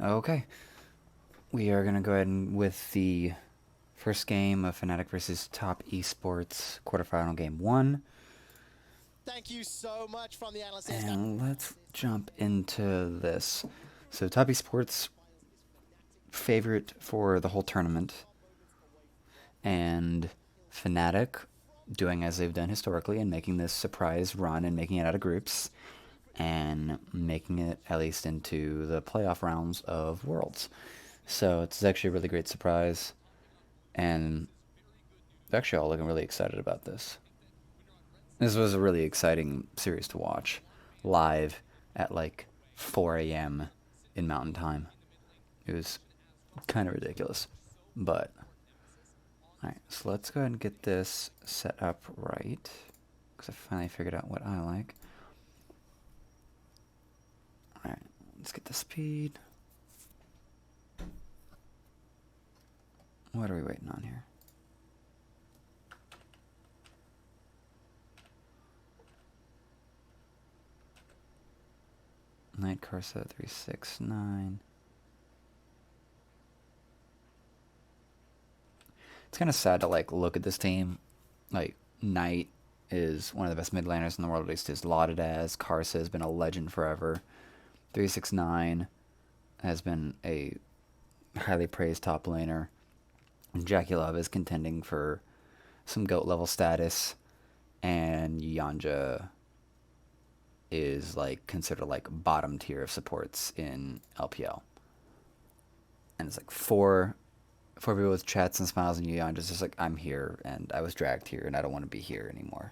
Okay, we are gonna go ahead and with the first game of Fnatic versus Top Esports quarterfinal game one, Thank you so much from the analyst. and let's jump into this. So Top Esports favorite for the whole tournament, and Fnatic doing as they've done historically and making this surprise run and making it out of groups and making it at least into the playoff rounds of Worlds. So it's actually a really great surprise, and they're actually all looking really excited about this. This was a really exciting series to watch live at like 4 a.m. in Mountain Time. It was kind of ridiculous. But, alright, so let's go ahead and get this set up right. Because I finally figured out what I like. Alright, let's get the speed. What are we waiting on here? Knight Corsa 369. It's kind of sad to like look at this team. Like Knight is one of the best mid laners in the world, at least is lauded as. Karsa has been a legend forever. 369 has been a highly praised top laner. And Jackie Love is contending for some GOAT level status. And Yanja is like considered like bottom tier of supports in LPL. And it's like four people with chats and smiles, and Yonja's just like, I'm here and I was dragged here and I don't want to be here anymore.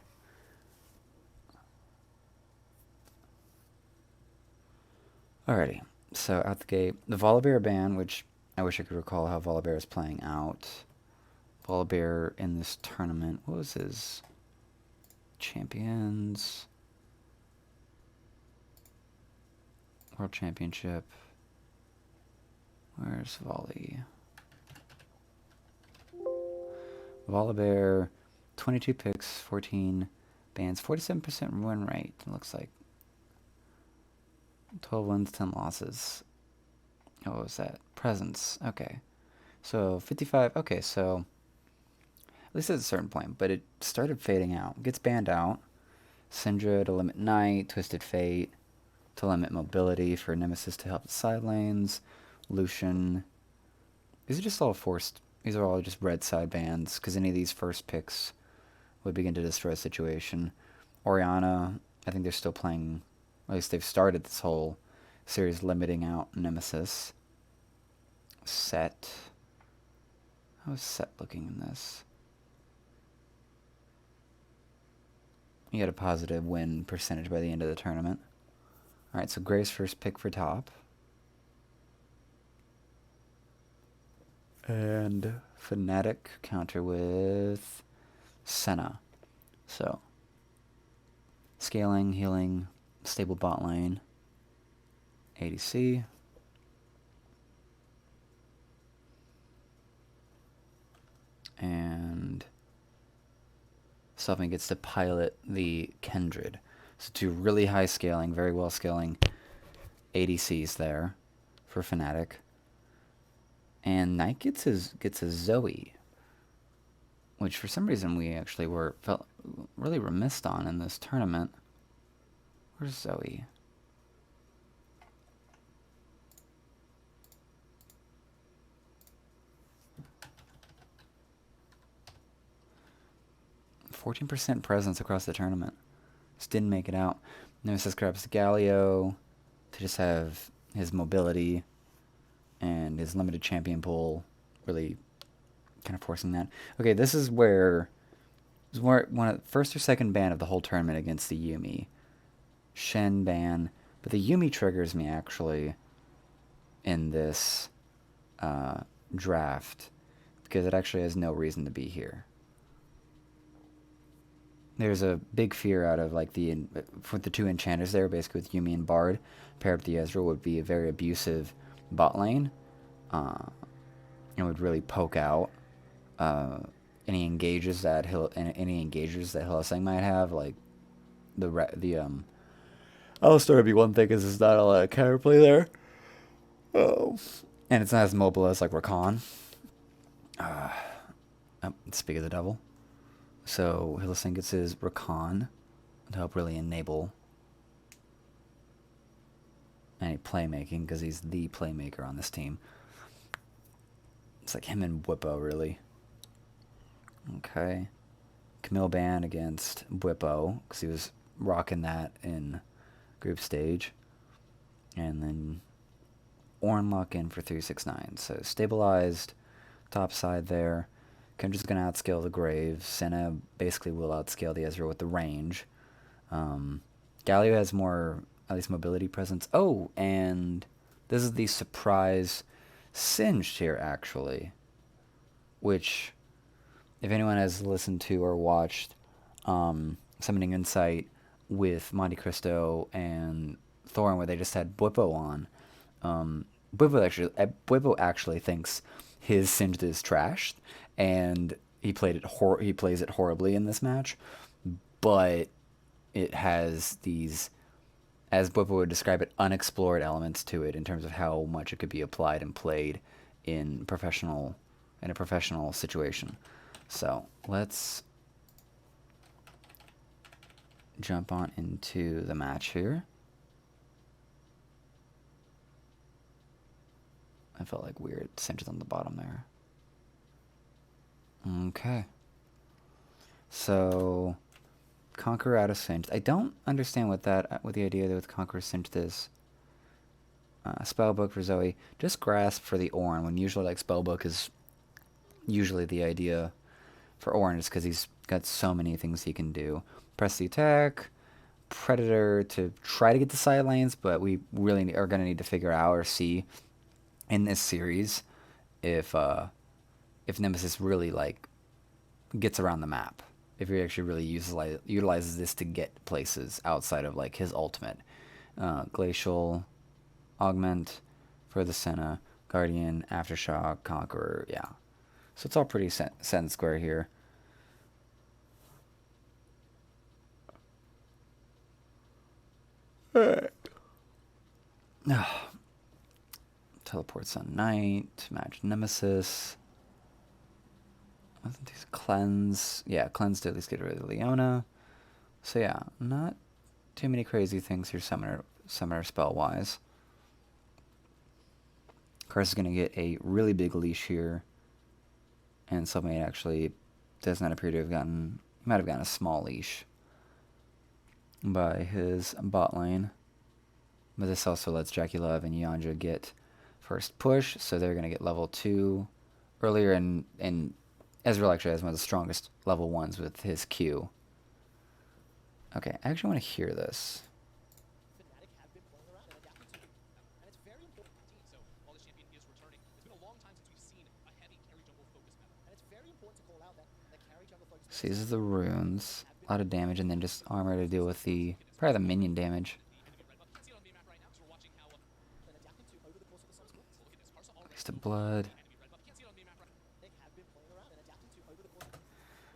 Alrighty, so out the gate, the Volibear ban, which I wish I could recall how Volibear is playing out. Volibear in this tournament, what was his champions? World Championship. Where's Volley? Volibear, 22 picks, 14 bans, 47% win rate, it looks like. 12 wins, 10 losses. Oh, what was that? Presence. Okay. So 55. Okay, so at least at a certain point, but it started fading out. Gets banned out. Syndra to limit Knight, Twisted Fate to limit mobility for Nemesis to help the side lanes. Lucian. These are just all forced. These are all just red side bans because any of these first picks would begin to destroy the situation. Orianna, I think they're still playing. At least they've started this whole series limiting out Nemesis. Set. How is Set looking in this? He had a positive win percentage by the end of the tournament. Alright, so Gray's first pick for top. And Fnatic counter with Senna. So, scaling, healing, stable bot lane, ADC. And Sylvan gets to pilot the Kindred. So two really high scaling, very well scaling ADCs there for Fnatic. And Knight gets his Zoe, which for some reason we actually felt really remiss on in this tournament. Where's Zoe? %14 presence across the tournament. Just didn't make it out. Nemesis grabs Galio to just have his mobility and his limited champion pool really kind of forcing that. Okay, this is where one of the first or second ban of the whole tournament against the Yuumi. Shen ban, but the Yuumi triggers me actually in this draft because it actually has no reason to be here. There's a big fear out of like for the two enchanters there, basically with Yuumi and Bard, paired with the Ezreal would be a very abusive bot lane, and would really poke out any engagers that Hylissang might have, like the Alistar would be one thing because there's not a lot of counterplay there. Oh. And it's not as mobile as like Rakan. Speak of the devil. So Hylissang gets his Rakan to help really enable any playmaking because he's the playmaker on this team. It's like him and Whippo, really. Okay. Camille ban against Whippo because he was rocking that in group stage. And then Ornlock in for 369. So stabilized top side there. Kendra's going to outscale the Grave. Senna basically will outscale the Ezreal with the range. Galio has more, at least, mobility presence. Oh, and this is the surprise Singed here, actually. Which, if anyone has listened to or watched Summoning Insight with Monte Cristo and Thorin, where they just had Bwipo on, Bwipo actually thinks his Singed is trashed, and he plays it horribly in this match, but it has these, as Bwipo would describe it, unexplored elements to it in terms of how much it could be applied and played in a professional situation. So let's jump on into the match here. I felt like weird cinches on the bottom there. Okay. So Conqueror out of Singed. I don't understand what the idea with Conqueror Singed is. Spellbook for Zoe. Just Grasp for the Ornn, when usually like Spellbook is usually the idea for Ornn, just because he's got so many things he can do. Press the attack. Predator to try to get the side lanes, but we really are going to need to figure out or see in this series if Nemesis really like gets around the map, if he actually really utilizes this to get places outside of like his ultimate. Glacial, Augment for the Senna, Guardian, Aftershock, Conqueror, yeah. So it's all pretty set and square here. Teleports on Knight, match Nemesis. Cleanse. Yeah, cleanse to at least get rid of Leona. So yeah, not too many crazy things here summoner spell wise. Karthus is gonna get a really big leash here. And Submate actually does not appear to have gotten, he might have gotten a small leash by his bot lane. But this also lets Jackie-Love and Yanja get first push, so they're going to get level 2 earlier, and Ezreal actually has one of the strongest level 1s with his Q. Okay, I actually want to hear this. Fnatic have been playing around and adapting to it. And it's very important for the team. So while the champion is returning, it's been a long time since we've seen a heavy carry jungle focus meta. And it's very important to call out that the carry jungle focus. So these are the runes, a lot of damage, and then just armor to deal with probably the minion damage. To blood.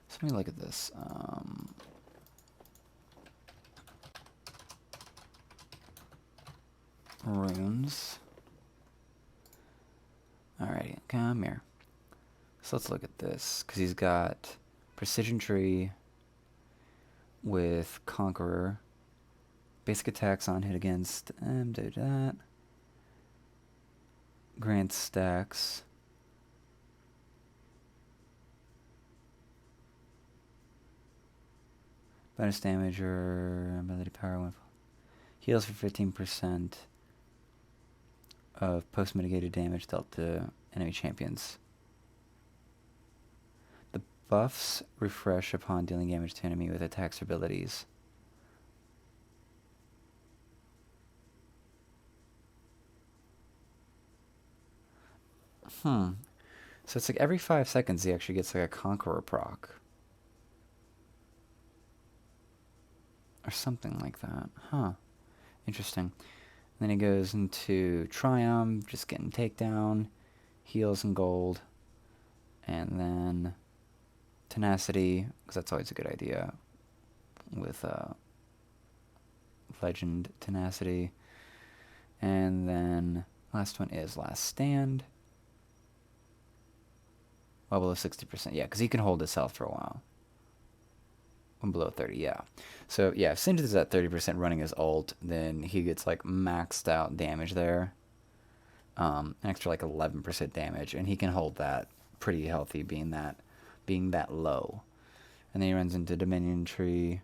So let me look at this. Runes. Alrighty, come here. So let's look at this, because he's got Precision Tree with Conqueror. Basic attacks on hit against do that. Grant stacks. Bonus damage or ability power. Heals for 15% of post-mitigated damage dealt to enemy champions. The buffs refresh upon dealing damage to enemy with attacks or abilities. So it's like every 5 seconds he actually gets like a Conqueror proc. Or something like that. Huh. Interesting. And then he goes into Triumph, just getting takedown, heals and gold. And then Tenacity, because that's always a good idea with Legend Tenacity. And then Last one is Last Stand. Well below 60%. Yeah, because he can hold his health for a while. When below 30, yeah. So, yeah, if Singed is at 30% running his ult, then he gets, like, maxed out damage there. An extra, like, 11% damage. And he can hold that pretty healthy, being that low. And then he runs into Dominion Tree,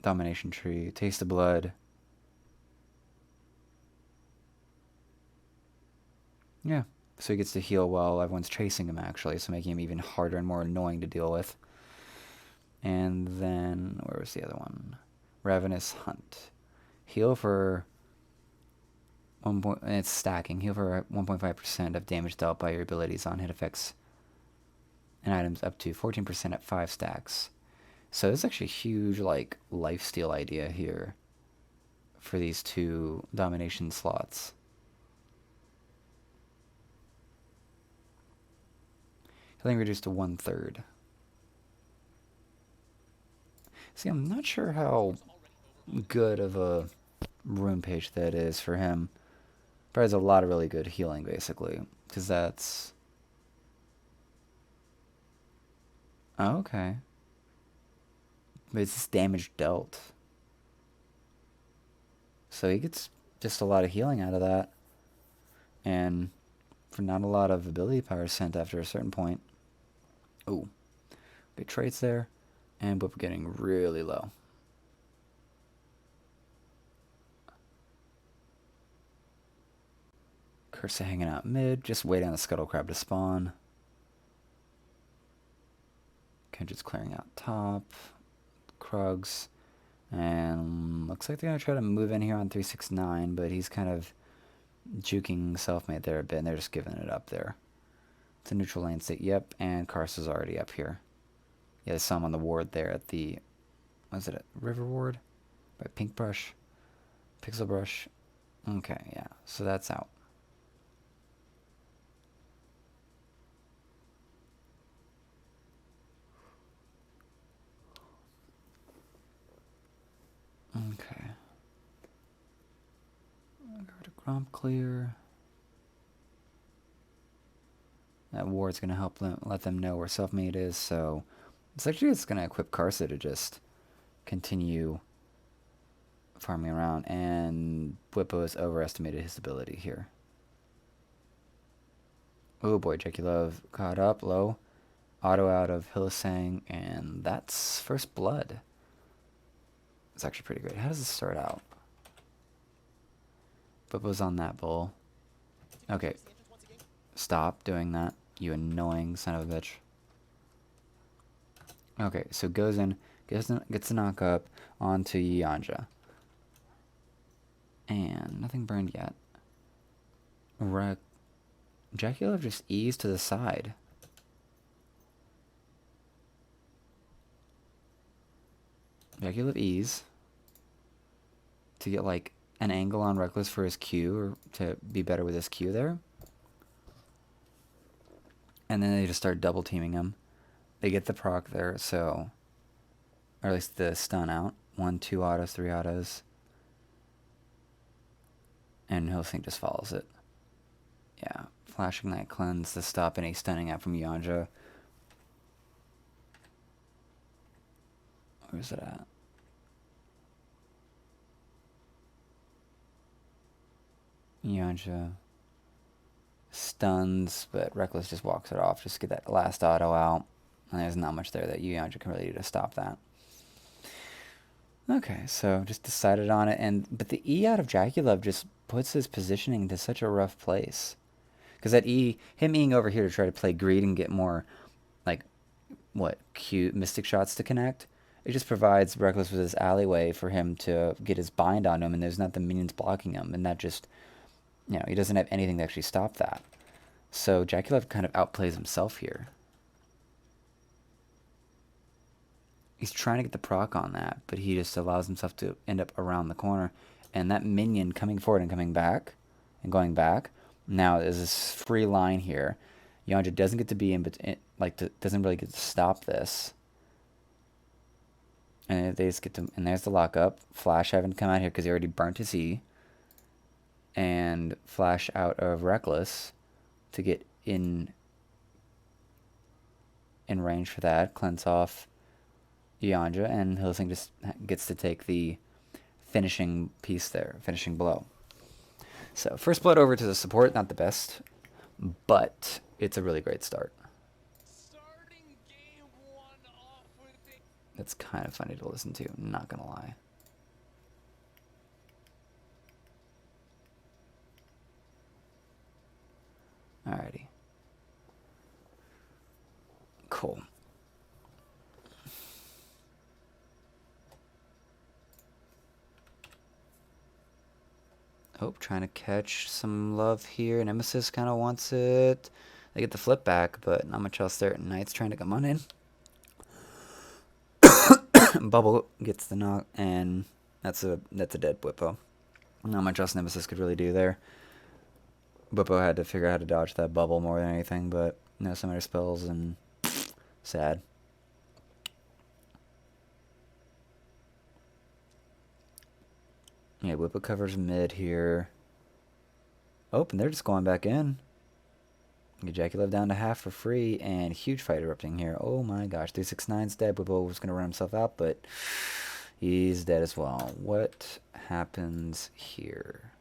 Domination Tree, Taste of Blood. Yeah. So he gets to heal while everyone's chasing him, actually, so making him even harder and more annoying to deal with. And then, where was the other one? Ravenous Hunt. Heal for 1 point, and it's stacking. Heal for 1.5% of damage dealt by your abilities on hit effects and items up to 14% at 5 stacks. So it's actually a huge, like, lifesteal idea here for these 2 domination slots. Healing reduced to 1/3. See, I'm not sure how good of a rune page that is for him. Provides a lot of really good healing, basically. Because that's... Oh, okay. But it's just damage dealt. So he gets just a lot of healing out of that. And for not a lot of ability power sent after a certain point. Ooh. Good traits there. And but we're getting really low. Cursa hanging out mid, just waiting on the Scuttle Crab to spawn. Kindred's clearing out top. Krugs. And looks like they're going to try to move in here on 369, but he's kind of juking Selfmade there a bit, and they're just giving it up there. It's a neutral lane state, yep, and Karsa's already up here. Yeah, there's some on the ward there at the, was it a River Ward? By Pink Brush? Pixel Brush? Okay, yeah, so that's out. Okay. Go to Gromp clear. That ward's going to help them, let them know where Selfmade is, so it's actually just going to equip Karsa to just continue farming around, and Bwipo has overestimated his ability here. Oh boy, Jackie Love caught up low. Auto out of Hylissang, and that's first blood. It's actually pretty great. How does this start out? Bwipo's on that bull. Okay. Stop doing that, you annoying son of a bitch. Okay, so goes in, gets the knock up onto Yanja. And nothing burned yet. Jackie Love just eased to the side. Jackie Love ease. To get like an angle on Reckless for his Q, or to be better with his Q there. And then they just start double teaming him. They get the proc there, so... Or at least the stun out. 1, 2 autos, 3 autos. And Hylissang just follows it. Yeah. Flashing that cleanse to stop any stunning out from Yanja. Where's it at? Yanja stuns, but Reckless just walks it off. Just get that last auto out. And there's not much there that Yanja can really do to stop that. Okay, so just decided on it. But the E out of Jackie Love just puts his positioning to such a rough place. Because that E, him Eing over here to try to play greed and get more, like, what, cute Mystic shots to connect, it just provides Reckless with this alleyway for him to get his bind on him, and there's not the minions blocking him, and that just, you know, he doesn't have anything to actually stop that. So Jackie Love kind of outplays himself here. He's trying to get the proc on that, but he just allows himself to end up around the corner. And that minion coming forward and coming back and going back. Now there's this free line here. Yanja doesn't get to be in, but doesn't really get to stop this. And they just get to, and there's the lockup. Flash haven't come out here because he already burnt his E. and flash out of Reckless to get in range for that. Cleanse off Yanja, and Hillsing just gets to take the finishing piece there, finishing blow. So first blood over to the support, not the best, but it's a really great start. Starting game one off with a It's kind of funny to listen to, not gonna lie. Alrighty. Cool. Oh, trying to catch some love here. Nemesis kind of wants it. They get the flip back, but not much else there. Knight's trying to come on in. Bubble gets the knock, and that's a dead Bwipo. Not much else Nemesis could really do there. Bwipo had to figure out how to dodge that bubble more than anything, but no summoner spells, and sad. Yeah, Bwipo covers mid here. Oh, and they're just going back in. Ejaculate down to half for free, and huge fight erupting here. Oh my gosh, 369's dead. Bwipo was going to run himself out, but he's dead as well. What happens here?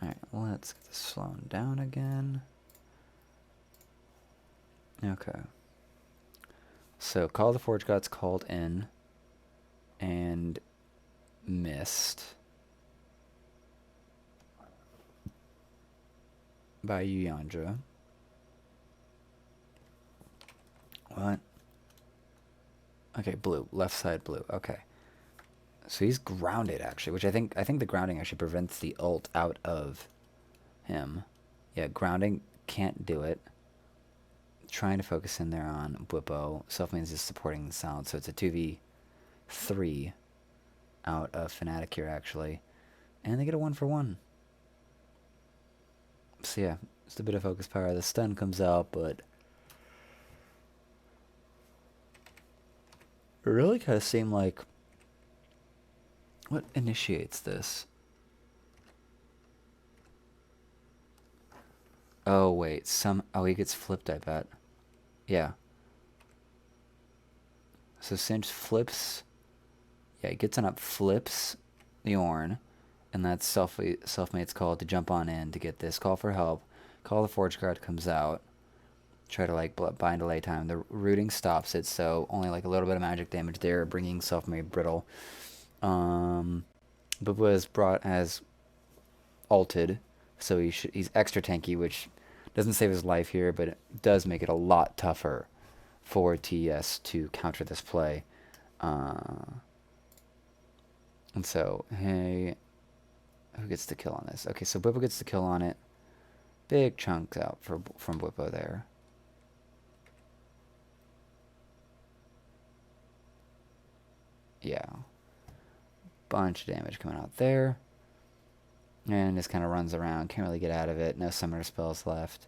Alright, let's get this slowing down again. Okay. So, Call of the Forge Gods called in and missed by Yanja. What? Okay, blue. Left side blue. Okay. So he's grounded actually, which I think the grounding actually prevents the ult out of him. Yeah, grounding can't do it. Trying to focus in there on Bwipo. Selfmane's just supporting the sound, so it's a 2v3 out of Fnatic here actually. And they get a 1-for-1. So yeah, just a bit of focus power. The stun comes out, but it really kind of seemed like what initiates this? Oh wait, oh, he gets flipped, I bet. Yeah. So Singe flips. Yeah, he gets on up, flips the Ornn, and that's Selfmate's call to jump on in to get this call for help. Call the Forge Guard comes out. Try to like bind delay time. The rooting stops it, so only like a little bit of magic damage there, bringing Selfmate brittle. But was brought as ulted, so he's extra tanky, which doesn't save his life here, but it does make it a lot tougher for TES to counter this play. And so, hey, who gets the kill on this? Okay, so Bwipo gets the kill on it. Big chunks out from Bwipo there. Yeah. Bunch of damage coming out there. And just kind of runs around. Can't really get out of it. No summoner spells left.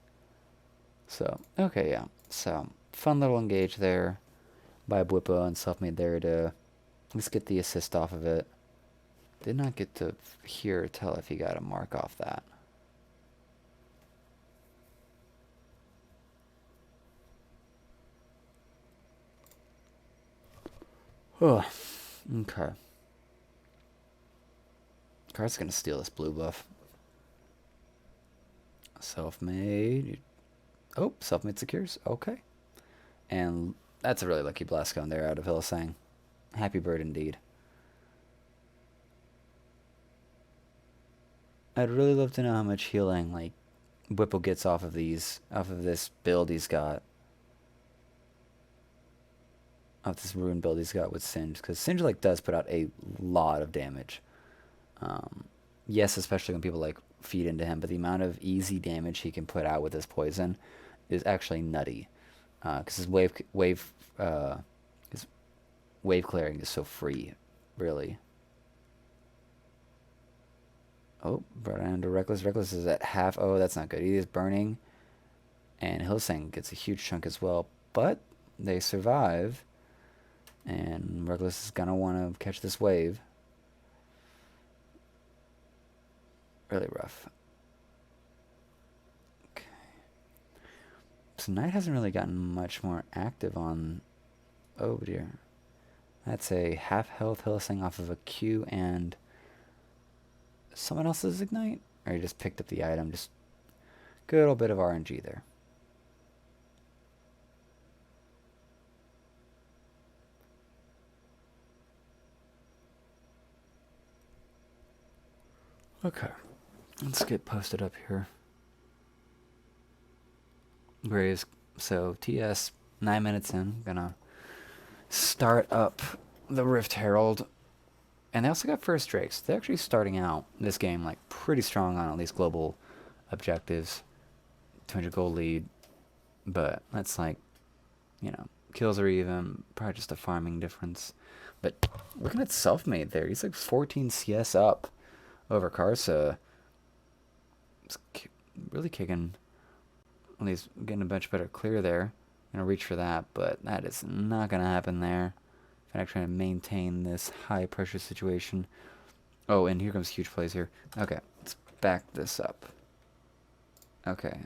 So, okay, yeah. So, fun little engage there by Bwipo and Selfmade there to let's get the assist off of it. Did not get to hear or tell if he got a mark off that. Oh, okay. Card's gonna steal this blue buff. Selfmade. Oh, Selfmade secures. Okay. And that's a really lucky blast cone there out of Hillsang. Happy bird indeed. I'd really love to know how much healing like Bwipo gets off of this build he's got. Off this rune build he's got with Singe, because Singe like does put out a lot of damage. Yes, especially when people like feed into him, but the amount of easy damage he can put out with his poison is actually nutty. Because his wave clearing is so free, really. Oh, brought down to Reckless. Reckless is at half. Oh, that's not good. He is burning, and Hillsang gets a huge chunk as well. But they survive, and Reckless is gonna want to catch this wave. Really rough. Okay. So Knight hasn't really gotten much more active on... Oh dear. That's a half health Hillsing off of a Q and someone else's Ignite? Or he just picked up the item. Just good little bit of RNG there. Okay. Let's get posted up here. Graves. So TS 9 minutes in. Gonna start up the Rift Herald. And they also got first Drakes. They're actually starting out this game like pretty strong on at least global objectives. 200 gold lead. But that's like, you know, kills are even. Probably just a farming difference. But looking at Selfmade there, he's like 14 CS up over Karsa. It's really kicking. At least getting a much better clear there. Gonna reach for that, but that is not gonna happen there. Fnatic trying to maintain this high pressure situation. Oh, and here comes huge plays here. Okay, let's back this up. Okay.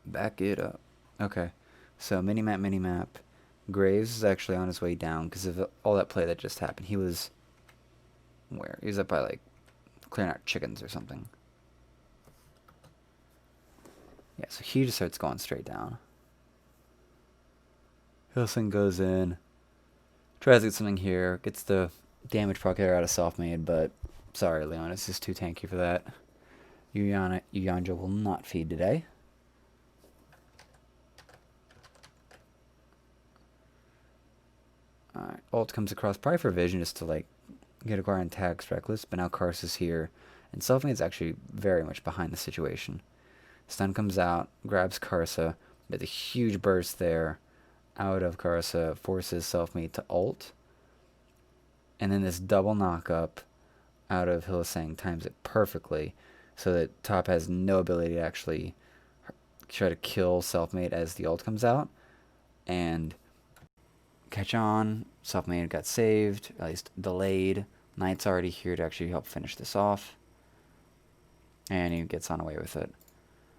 Back it up. Okay. So minimap. Graves is actually on his way down because of all that play that just happened. He was where? He was up by like clearing out chickens or something. Yeah, so he just starts going straight down. Hillsing goes in. Tries to get something here. Gets the damage procator out of Selfmade, but sorry, Leon, it's just too tanky for that. Uyanja will not feed today. Alright, ult comes across probably for vision just to like get a and tags reckless, but now Karsa's here. And Selfmade's actually very much behind the situation. Stun comes out, grabs Karsa, with a huge burst there out of Karsa, forces Selfmade to ult. And then this double knock-up out of Hillsang times it perfectly, so that top has no ability to actually try to kill Selfmade as the ult comes out. And catch on, Selfmade got saved, at least delayed. Knight's already here to actually help finish this off. And he gets on away with it.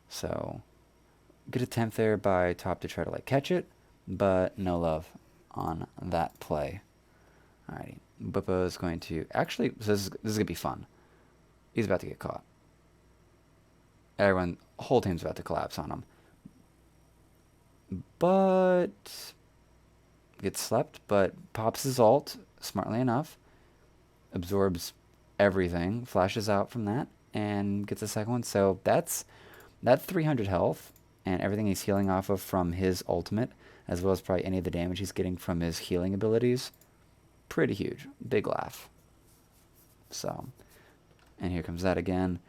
So, good attempt there by top to try to like catch it, but no love on that play. Alrighty, Buppo is going to actually. So this is gonna be fun. He's about to get caught. Everyone, whole team's about to collapse on him. But gets slept. But pops his ult smartly enough. Absorbs everything. Flashes out from that and gets a second one. So that's 300 health and everything he's healing off of from his ultimate, as well as probably any of the damage he's getting from his healing abilities. Pretty huge. Big laugh. So, and here comes that again.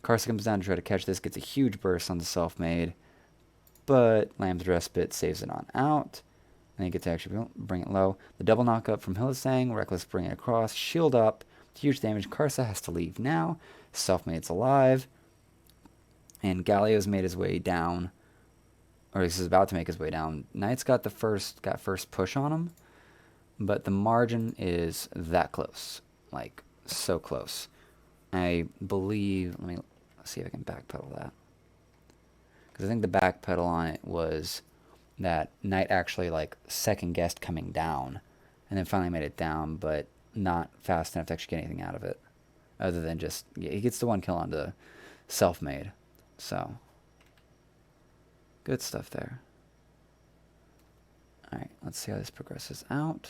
Karsa comes down to try to catch this, gets a huge burst on the Selfmade, but Lamb's Respite saves it on out. And he gets to actually bring it low. The double knock up from Hillsang, Reckless bring it across, shield up, huge damage. Karsa has to leave now. Selfmade's alive. And Galio's made his way down, or he's about to make his way down. Knight's got first push on him, but the margin is that close, like so close. I believe. Let me see if I can backpedal that, because I think the backpedal on it was that Knight actually like second guessed coming down, and then finally made it down, but not fast enough to actually get anything out of it, other than just he gets the one kill onto Selfmade. So, good stuff there. Alright, let's see how this progresses out.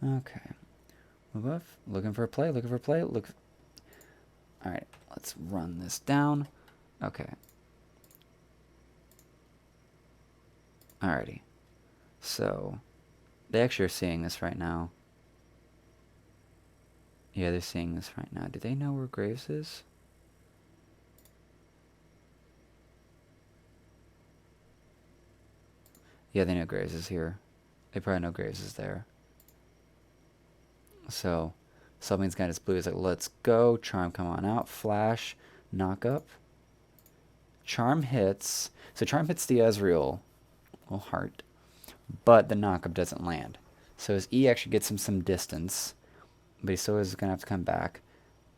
Okay. Move up. Looking for a play, look. Alright, let's run this down. Okay. Alrighty. So, they actually are seeing this right now. Yeah, they're seeing this right now. Do they know where Graves is? Yeah, they know Graves is here. They probably know Graves is there. So, Selfmade's got his blue. He's like, let's go. Charm, come on out. Flash, knock up. Charm hits. So Charm hits the Ezreal. Well, heart. But the knockup doesn't land. So his E actually gets him some distance. But he still is going to have to come back.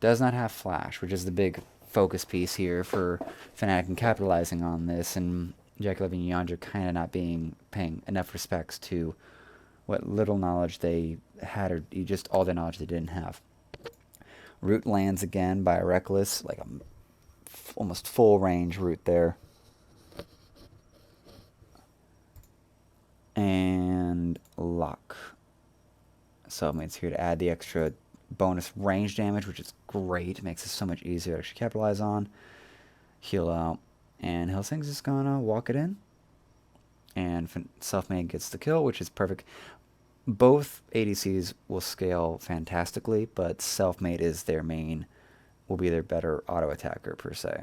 Does not have Flash, which is the big focus piece here for Fnatic and capitalizing on this. And Jack Levy and Yonder kind of not paying enough respects to what little knowledge they had, or just all the knowledge they didn't have. Root lands again by Reckless, like a almost full range root there. And lock. Selfmade's here to add the extra bonus range damage, which is great. It makes it so much easier to actually capitalize on. Heal out. And Helsing's just gonna walk it in. And Selfmade gets the kill, which is perfect. Both ADCs will scale fantastically, but Selfmade is their main, will be their better auto attacker per se.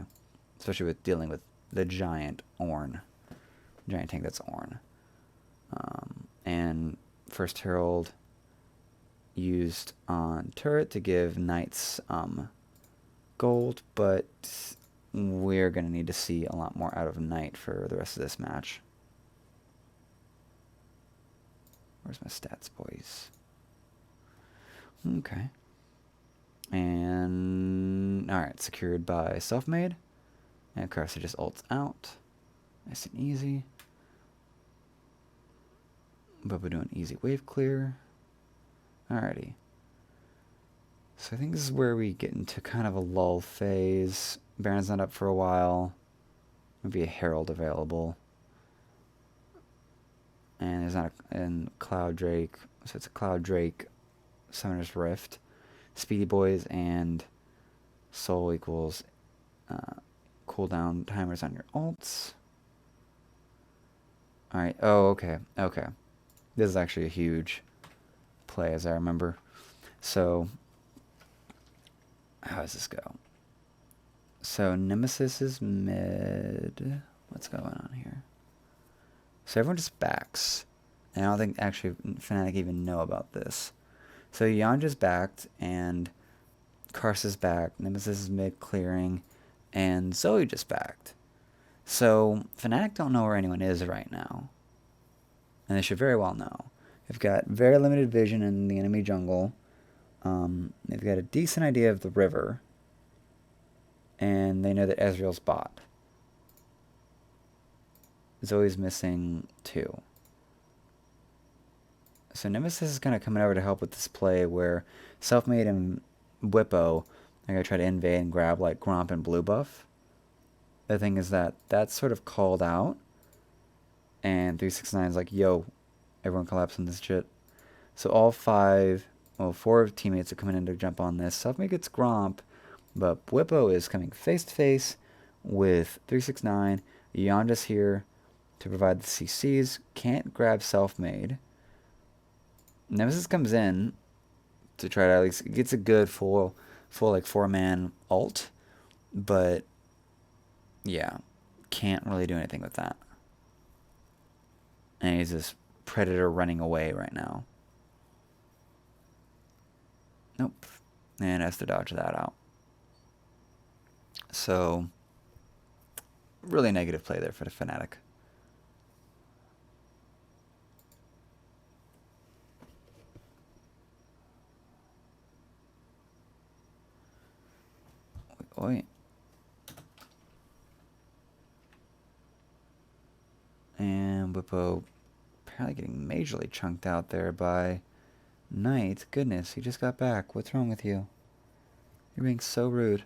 Especially with dealing with the giant Ornn. Giant tank that's Ornn. And First Herald used on turret to give Knights gold, but we're going to need to see a lot more out of Knight for the rest of this match. Where's my stats, boys? Okay. And, alright, secured by Selfmade. And of course, it just ults out. Nice and easy. But we're doing easy wave clear. Alrighty. So I think this is where we get into kind of a lull phase. Baron's not up for a while. Maybe a Herald available. And there's not a Cloud Drake. So it's a Cloud Drake Summoner's Rift. Speedy Boys and Soul equals cooldown timers on your ults. Alright. Oh, okay. Okay. This is actually a huge play, as I remember. So, how does this go? So, Nemesis is mid. What's going on here? So, everyone just backs. And I don't think, actually, Fnatic even know about this. So, Yandra's backed, and Karsa's backed. Nemesis is mid clearing, and Zoe just backed. So, Fnatic don't know where anyone is right now. And they should very well know. They've got very limited vision in the enemy jungle. They've got a decent idea of the river. And they know that Ezreal's bot. Zoe's missing 2. So Nemesis is kind of coming over to help with this play where Selfmade and Whippo are going to try to invade and grab like Gromp and Blue Buff. The thing is that that's sort of called out. And 369 is like, yo, everyone collapse on this shit. So all 4 teammates are coming in to jump on this. Selfmade gets Gromp, but Whippo is coming face to face with 369. Yonda's here to provide the CCs. Can't grab Selfmade. Nemesis comes in to try to at least gets a good full like 4-man ult, but yeah, can't really do anything with that. And he's this predator running away right now. Nope. And has to dodge that out. So, really negative play there for the Fnatic. Oi. And Whippo apparently getting majorly chunked out there by Knight. Goodness, he just got back. What's wrong with you? You're being so rude.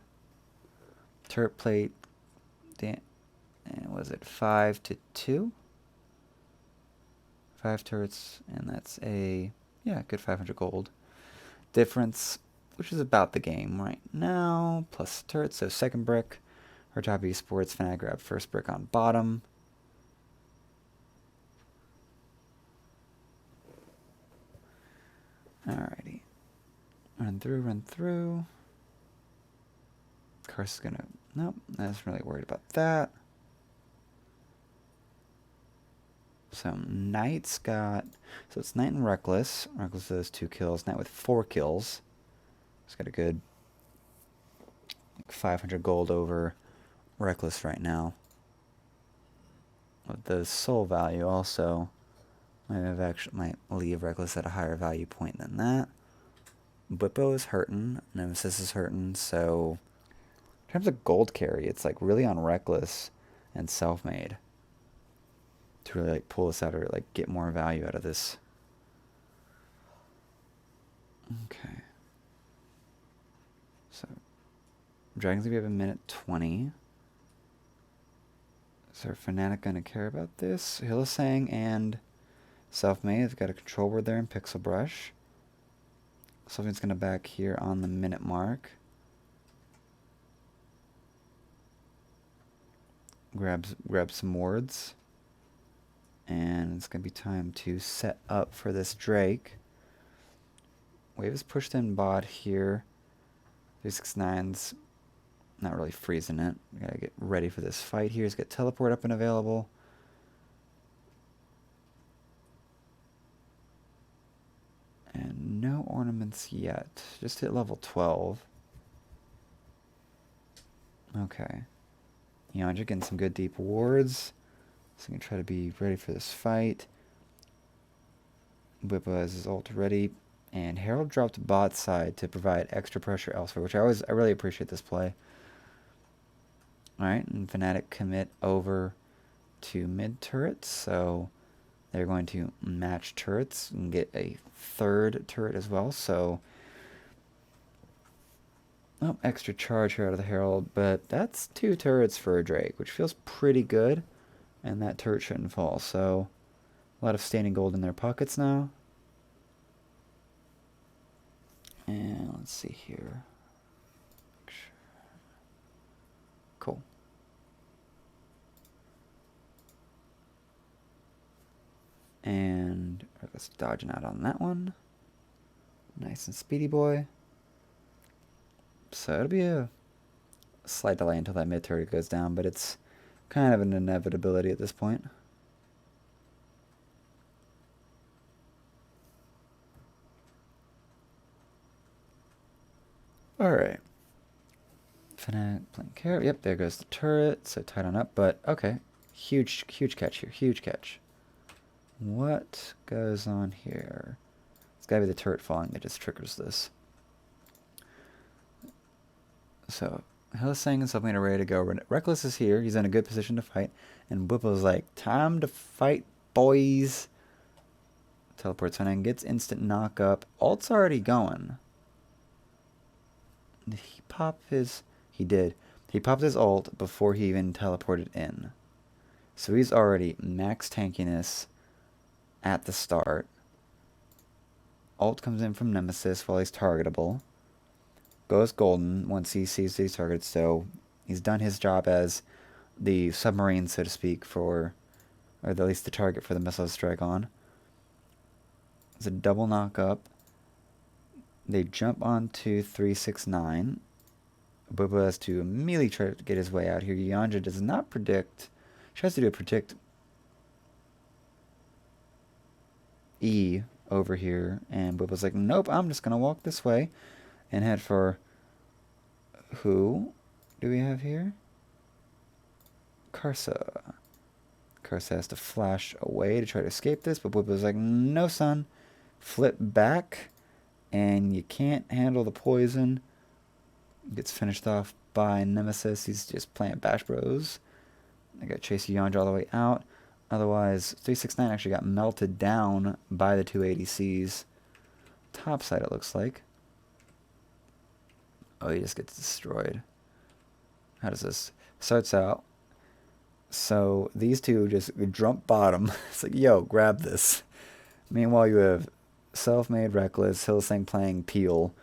Turret plate. And was it 5-2? 5 turrets, and that's a good 500 gold difference, which is about the game right now. Plus turrets, so second brick. Our top Esports Fnatic grab first brick on bottom. Alrighty. Run through. Karsa's gonna... Nope, I wasn't really worried about that. So Knight's got... So it's Knight and Reckless. Reckless does 2 kills. Knight with 4 kills. He's got a good 500 gold over Reckless right now. But the soul value also might leave Reckless at a higher value point than that. Bwipo is hurting, Nemesis is hurting, so in terms of gold carry, it's like really on Reckless and Self-Made to really like pull this out or like get more value out of this. Okay. So Dragons we have a minute 20. Is our Fnatic gonna care about this? Hillisang and Self-Made have got a control word there in Pixel Brush. Something's gonna back here on the minute mark. Grab some wards. And it's gonna be time to set up for this Drake. Wave is pushed in bot here. 369's not really freezing it. We gotta get ready for this fight here. Let's get teleport up and available. And no ornaments yet. Just hit level 12. Okay. Yanja getting some good deep wards. So I'm going to try to be ready for this fight. Bwipo has his ult ready. And Herald dropped bot side to provide extra pressure elsewhere, which I really appreciate this play. Alright, and Fnatic commit over to mid turrets, so they're going to match turrets and get a third turret as well, so extra charge here out of the Herald, but that's 2 turrets for a Drake, which feels pretty good, and that turret shouldn't fall, so a lot of standing gold in their pockets now. And let's see here. Cool. And let's dodging out on that one. Nice and speedy boy. So it'll be a slight delay until that mid turret goes down, but it's kind of an inevitability at this point. Alright. Fnatic playing carry. Yep, there goes the turret. So tight on up, but okay. Huge catch here. Huge catch. What goes on here? It's gotta be the turret falling that just triggers this. So, Hillisang and something are ready to go. Reckless is here. He's in a good position to fight. And Bwipo's like, time to fight, boys. Teleports on and gets instant knock up. Ult's already going. Did he pop his... He did. He popped his ult before he even teleported in. So he's already max tankiness at the start. Ult comes in from Nemesis while he's targetable. Goes golden once he sees he's targeted, so he's done his job as the submarine, so to speak, for, or at least the target for the missile to strike on. It's a double knock up. They jump onto 369. Bwipo has to immediately try to get his way out here. Yanja does not predict. She has to do a predict E over here, and Bwipo's like, nope, I'm just gonna walk this way and head for, who do we have here? Karsa. Karsa has to flash away to try to escape this, but Bwipo's like, no son, flip back, and you can't handle the poison. Gets finished off by Nemesis. He's just playing Bash Bros. I got Chase Yanja all the way out. Otherwise, 369 actually got melted down by the 2 ADCs. Top side, it looks like. Oh, he just gets destroyed. How does this? Starts out. So these two just jump bottom. It's like, yo, grab this. Meanwhile, you have Self-Made Reckless, Hillisang playing Peel,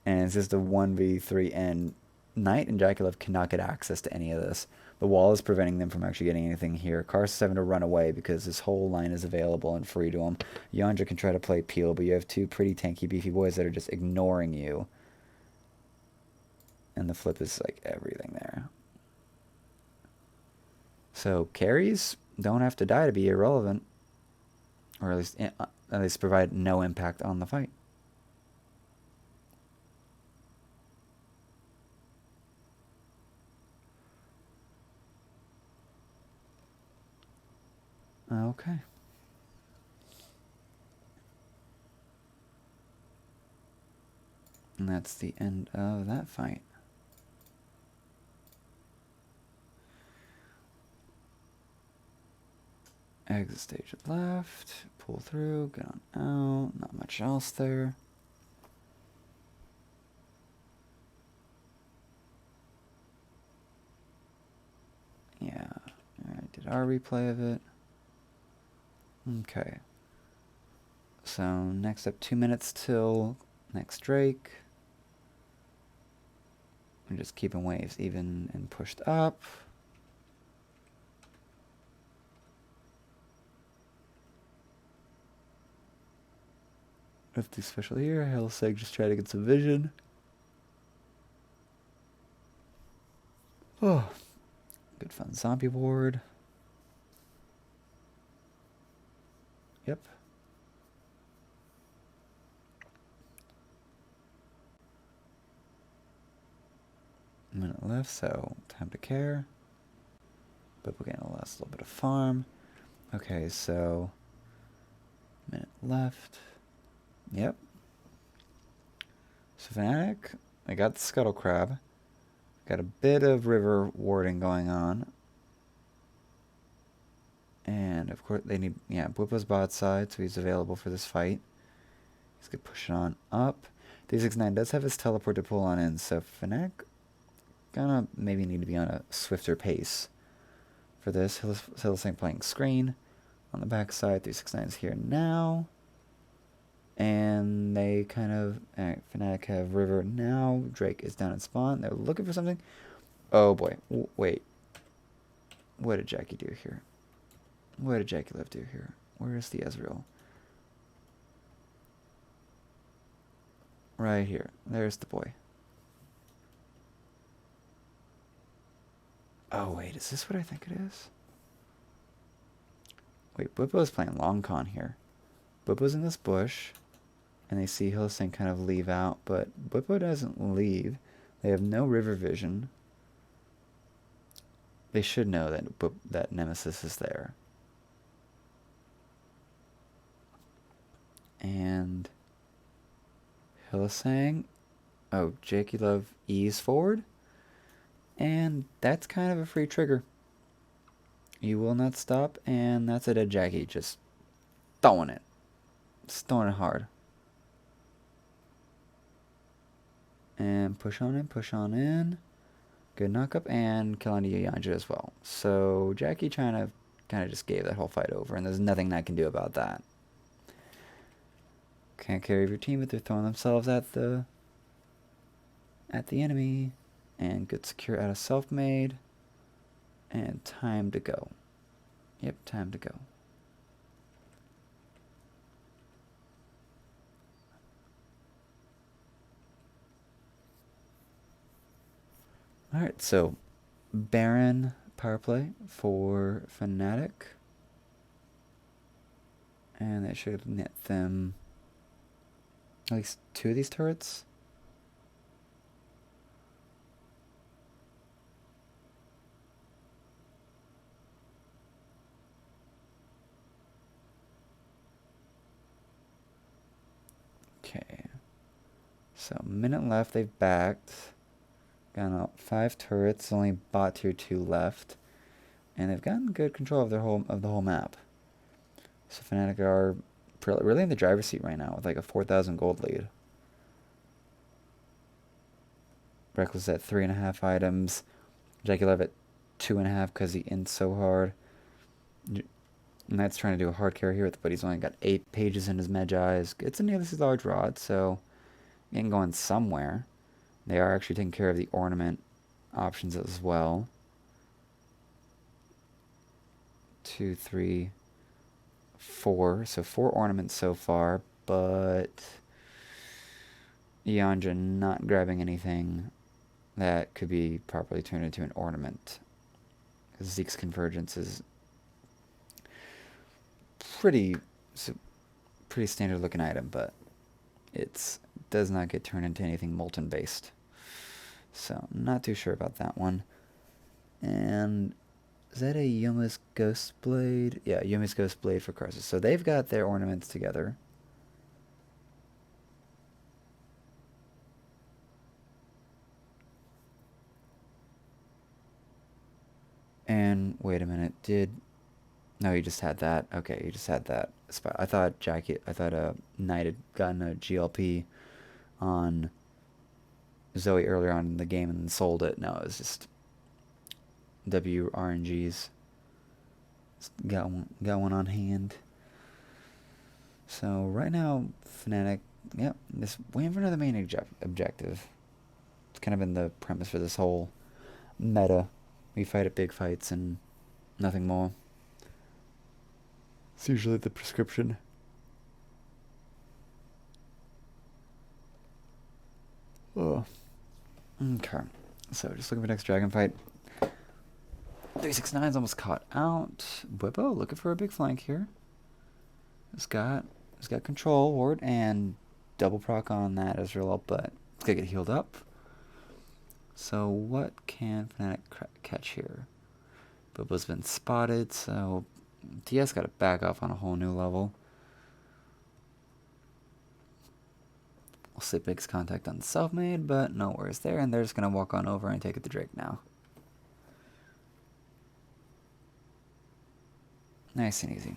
and it's just a 1v3, and Knight and Jaculev cannot get access to any of this. The wall is preventing them from actually getting anything here. Karsa's having to run away because this whole line is available and free to him. Yanja can try to play Peel, but you have 2 pretty tanky, beefy boys that are just ignoring you. And the flip is like everything there. So carries don't have to die to be irrelevant, or at least provide no impact on the fight. Okay. And that's the end of that fight. Exit stage left, pull through, get on out, not much else there. Yeah, I did our replay of it. Okay. So next up, 2 minutes till next Drake. I'm just keeping waves even and pushed up. 50 special here. Hellseg just try to get some vision. Oh, good fun zombie ward. Yep. Minute left, so time to care. But we're getting a last little bit of farm. Okay, so minute left. Yep. So Fnatic, I got the Scuttle Crab. Got a bit of river warding going on. And of course they need, yeah, Bwipo's bot side, so he's available for this fight. He's gonna push it on up. 369 does have his teleport to pull on in, so Fnatic gonna maybe need to be on a swifter pace for this. Hillsang playing screen on the backside. 369 is here now. And they kind of, Fnatic have river now. Drake is down in spawn. They're looking for something. Oh boy, wait. What did Jackie do here? What did Jackie Love do here? Where is the Ezreal? Right here. There's the boy. Oh wait, is this what I think it is? Wait, Bwipo's playing long con here. Bwipo's in this bush. And they see Hillsing kind of leave out, but Bwipo doesn't leave. They have no river vision. They should know that Nemesis is there. And Hillsang, oh, Jakey Love ease forward. And that's kind of a free trigger. You will not stop, and that's a dead Jackie, just throwing it. Just throwing it hard. And push on in, push on in. Good knockup and kill on Yanja as well. So Jackie kind of just gave that whole fight over, and there's nothing I can do about that. Can't carry your team, but they're throwing themselves at the enemy. And good secure out of self-made. And time to go. Yep, time to go. Alright, so Baron power play for Fnatic. And they should net them at least 2 of these turrets. Okay. So minute left, they've backed. Got out 5 turrets, only bot tier 2 left. And they've gotten good control of the whole map. So Fnatic are really in the driver's seat right now with like a 4,000 gold lead. Reckless at 3.5 items. Jackie Love at 2.5 because he ends so hard. Knight's trying to do a hard carry here, but he's only got 8 pages in his Magi's. It's a nearly large rod, so getting going somewhere. They are actually taking care of the ornament options as well. 2, 3, 4. So 4 ornaments so far, but Yanja not grabbing anything that could be properly turned into an ornament. Zeke's Convergence is pretty standard looking item, but it does not get turned into anything molten based. So not too sure about that one. And Is that a Yuma's Ghost Blade? Yeah, Yumi's Ghost Blade for Karsus. So they've got their ornaments together. And wait a minute, no, you just had that. Okay, you just had that. I thought Knight had gotten a GLP on Zoe earlier on in the game and sold it. No, it was just WRNGs. Got one on hand. So right now, Fnatic, yep, just waiting for another main objective. It's kind of been the premise for this whole meta. We fight at big fights and nothing more. It's usually the prescription. Oh. Okay. So just looking for next dragon fight. 369's almost caught out. Bwipo looking for a big flank here. He's got control ward and double proc on that Ezreal, but it's gonna get healed up. So what can Fnatic catch here? Bwipo's been spotted, so TS got to back off on a whole new level. We'll see makes contact on self-made, but no worries there, and they're just gonna walk on over and take it to Drake now. Nice and easy.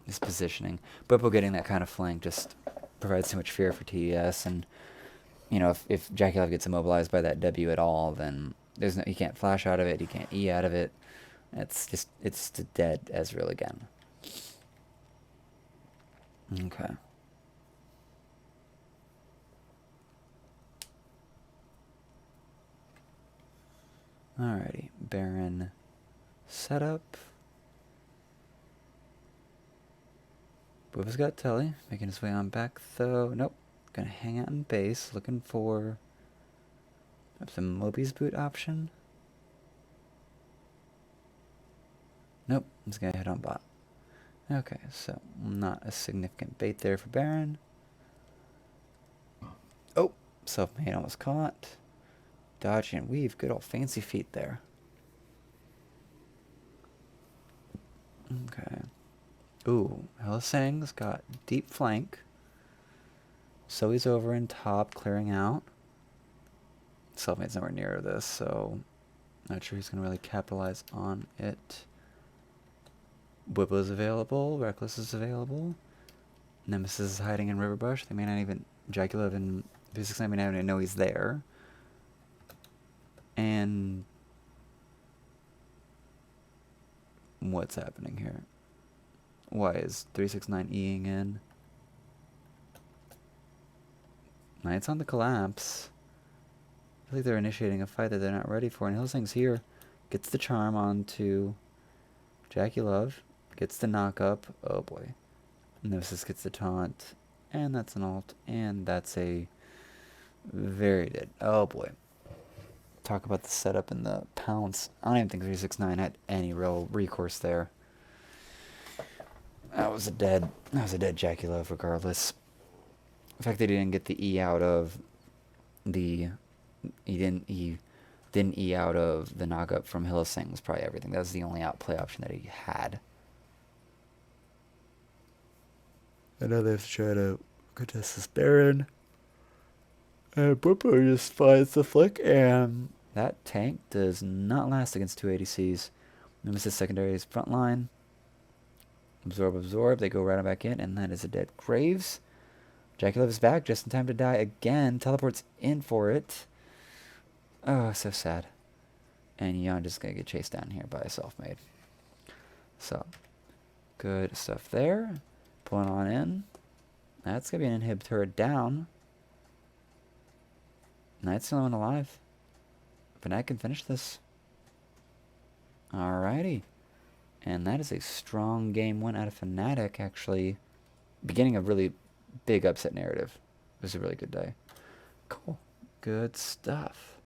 Just positioning. Bwipo getting that kind of flank just provides too much fear for TES, and you know, if Jackie Love gets immobilized by that W at all, then he can't flash out of it, he can't E out of it. It's a dead Ezreal again. Okay. Alrighty, Baron setup. Bwipo's got Telly, making his way on back though. Nope, gonna hang out in base, looking for some Moby's boot option. Nope, I'm just gonna head on bot. Okay, so not a significant bait there for Baron. Oh, self-made almost caught. Dodge and weave, good old fancy feet there. Okay. Ooh, Hellsang's got deep flank. So he's over in top, clearing out. Self-made's nowhere near this, so not sure he's going to really capitalize on it. Bwipo's available, Reckless is available. Nemesis is hiding in Riverbush. They may not even, Dracula and V69 may not even know he's there. And what's happening here? Why is 369 Eing in? Knight's on the collapse. I feel like they're initiating a fight that they're not ready for. And Hillsing's here. Gets the charm onto Jackie Love. Gets the knock up. Oh boy. Nemesis gets the taunt. And that's an ult. And that's a very dead. Oh boy. Talk about the setup and the pounce. I don't even think 369 had any real recourse there. That was a dead Jackie Love regardless. The fact that he didn't get the E out of the he didn't E out of the knock up from Hillsing was probably everything. That was the only outplay option that he had. I know they have to try to contest this Baron. And Bwipo just finds the flick, and that tank does not last against 2 ADCs. Nemesis secondary's front line. Absorb. They go right back in, and that is a dead Graves. Jackie Love is back just in time to die again. Teleports in for it. Oh, so sad. And Yon just gonna get chased down here by a self-made. So, good stuff there. Pulling on in. That's gonna be an inhib turret down. Knight's the only one alive. Fnatic can finish this. Alrighty. And that is a strong game win out of Fnatic, actually. Beginning a really big upset narrative. It was a really good day. Cool. Good stuff.